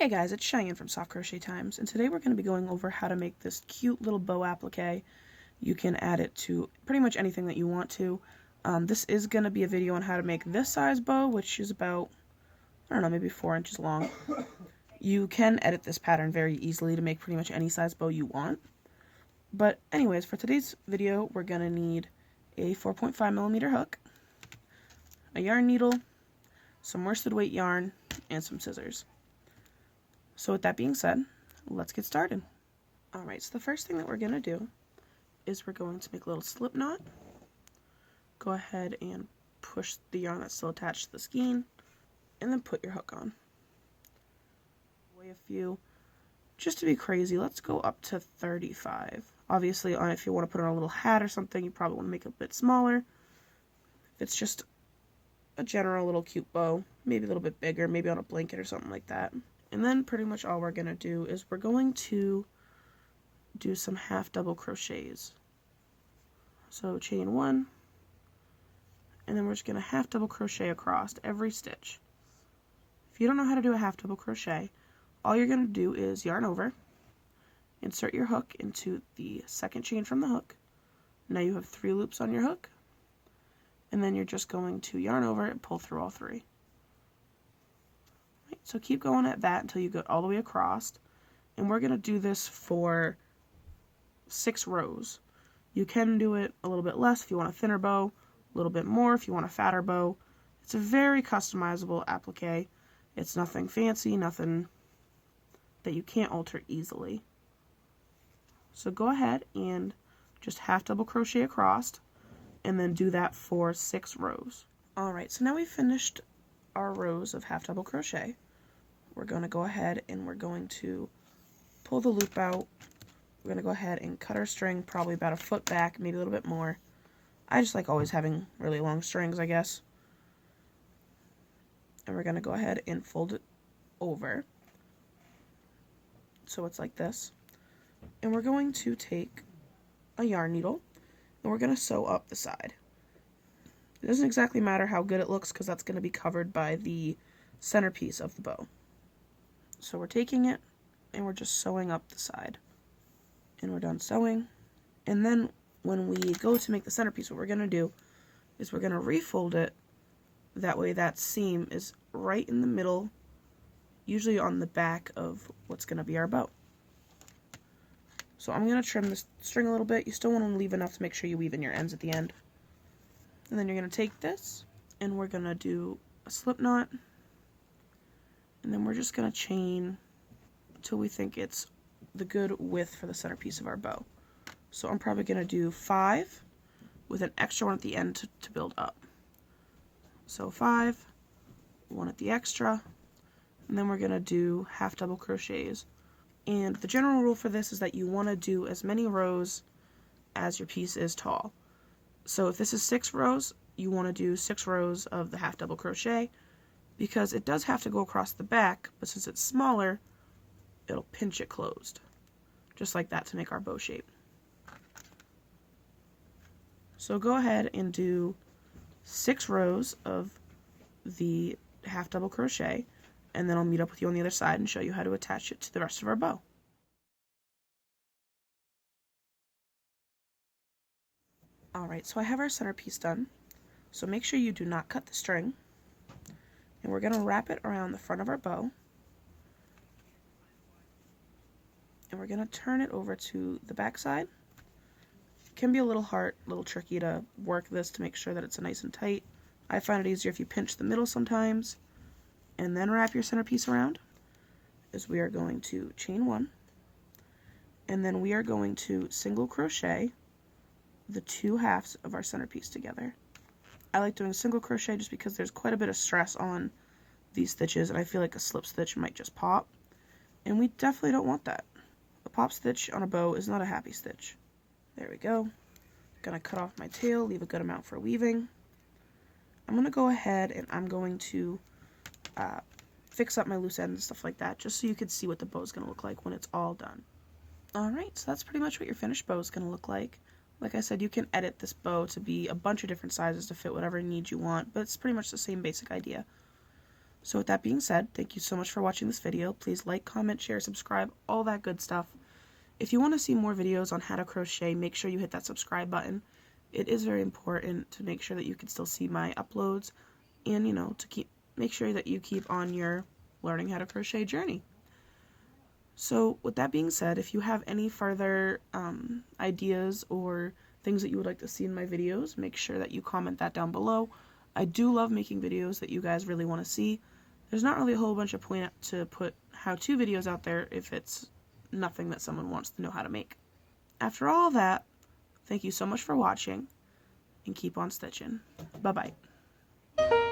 Hey guys, it's Cheyenne from Soft Crochet Times, and today we're going to be going over how to make this cute little bow applique. You can add it to pretty much anything that you want to. This is going to be a video on how to make this size bow, which is about, I don't know, maybe 4 inches long. You can edit this pattern very easily to make pretty much any size bow you want. But anyways, for today's video, we're going to need a 4.5mm hook, a yarn needle, some worsted weight yarn, and some scissors. So with that being said, let's get started. Alright, so the first thing that we're going to do is we're going to make a little slip knot. Go ahead and push the yarn that's still attached to the skein, and then put your hook on. Weigh a few. Just to be crazy, let's go up to 35. Obviously, if you want to put on a little hat or something, you probably want to make it a bit smaller. If it's just a general little cute bow, maybe a little bit bigger, maybe on a blanket or something like that. And then pretty much all we're going to do is we're going to do some half double crochets. So chain 1, and then we're just going to half double crochet across every stitch. If you don't know how to do a half double crochet, all you're going to do is yarn over, insert your hook into the second chain from the hook. Now you have 3 loops on your hook, and then you're just going to yarn over and pull through all 3. So keep going at that until you get all the way across, and we're going to do this for 6 rows. You can do it a little bit less if you want a thinner bow, a little bit more if you want a fatter bow. It's a very customizable applique. It's nothing fancy, nothing that you can't alter easily. So go ahead and just half double crochet across, and then do that for 6 rows. Alright, so now we've finished our rows of half double crochet. We're going to go ahead and we're going to pull the loop out. We're going to go ahead and cut our string probably about a foot back, maybe a little bit more. I just like always having really long strings, I guess. And we're going to go ahead and fold it over so it's like this. And we're going to take a yarn needle and we're going to sew up the side. It doesn't exactly matter how good it looks because that's going to be covered by the centerpiece of the bow. So we're taking it and we're just sewing up the side. And we're done sewing. And then when we go to make the centerpiece, what we're going to do is we're going to refold it. That way that seam is right in the middle, usually on the back of what's going to be our bow. So I'm going to trim this string a little bit. You still want to leave enough to make sure you weave in your ends at the end. And then you're going to take this and we're going to do a slip knot. And then we're just going to chain until we think it's the good width for the centerpiece of our bow. So I'm probably going to do 5 with an extra one at the end to build up. So 5, 1 at the extra, and then we're going to do half double crochets. And the general rule for this is that you want to do as many rows as your piece is tall. So if this is 6 rows, you want to do 6 rows of the half double crochet, because it does have to go across the back, but since it's smaller, it'll pinch it closed. Just like that to make our bow shape. So go ahead and do 6 rows of the half double crochet, and then I'll meet up with you on the other side and show you how to attach it to the rest of our bow. Alright, so I have our centerpiece done. So make sure you do not cut the string. And we're going to wrap it around the front of our bow. And we're going to turn it over to the back side. It can be a little hard, a little tricky to work this to make sure that it's nice and tight. I find it easier if you pinch the middle sometimes. And then wrap your centerpiece around. As we are going to chain 1. And then we are going to single crochet the 2 halves of our centerpiece together. I like doing single crochet just because there's quite a bit of stress on these stitches, and I feel like a slip stitch might just pop, and we definitely don't want that. A pop stitch on a bow is not a happy stitch. There we go. I'm gonna cut off my tail, leave a good amount for weaving. I'm gonna go ahead and I'm going to fix up my loose ends and stuff like that, just so you can see what the bow is gonna look like when it's all done. Alright, so that's pretty much what your finished bow is gonna look like. Like I said, you can edit this bow to be a bunch of different sizes to fit whatever needs you want, but it's pretty much the same basic idea. So with that being said, thank you so much for watching this video. Please like, comment, share, subscribe, all that good stuff. If you want to see more videos on how to crochet, make sure you hit that subscribe button. It is very important to make sure that you can still see my uploads and, you know, to make sure that you keep on your learning how to crochet journey. So with that being said, if you have any further ideas or things that you would like to see in my videos, make sure that you comment that down below. I do love making videos that you guys really want to see. There's not really a whole bunch of point to put how-to videos out there if it's nothing that someone wants to know how to make. After all that, thank you so much for watching, and keep on stitching. Bye-bye.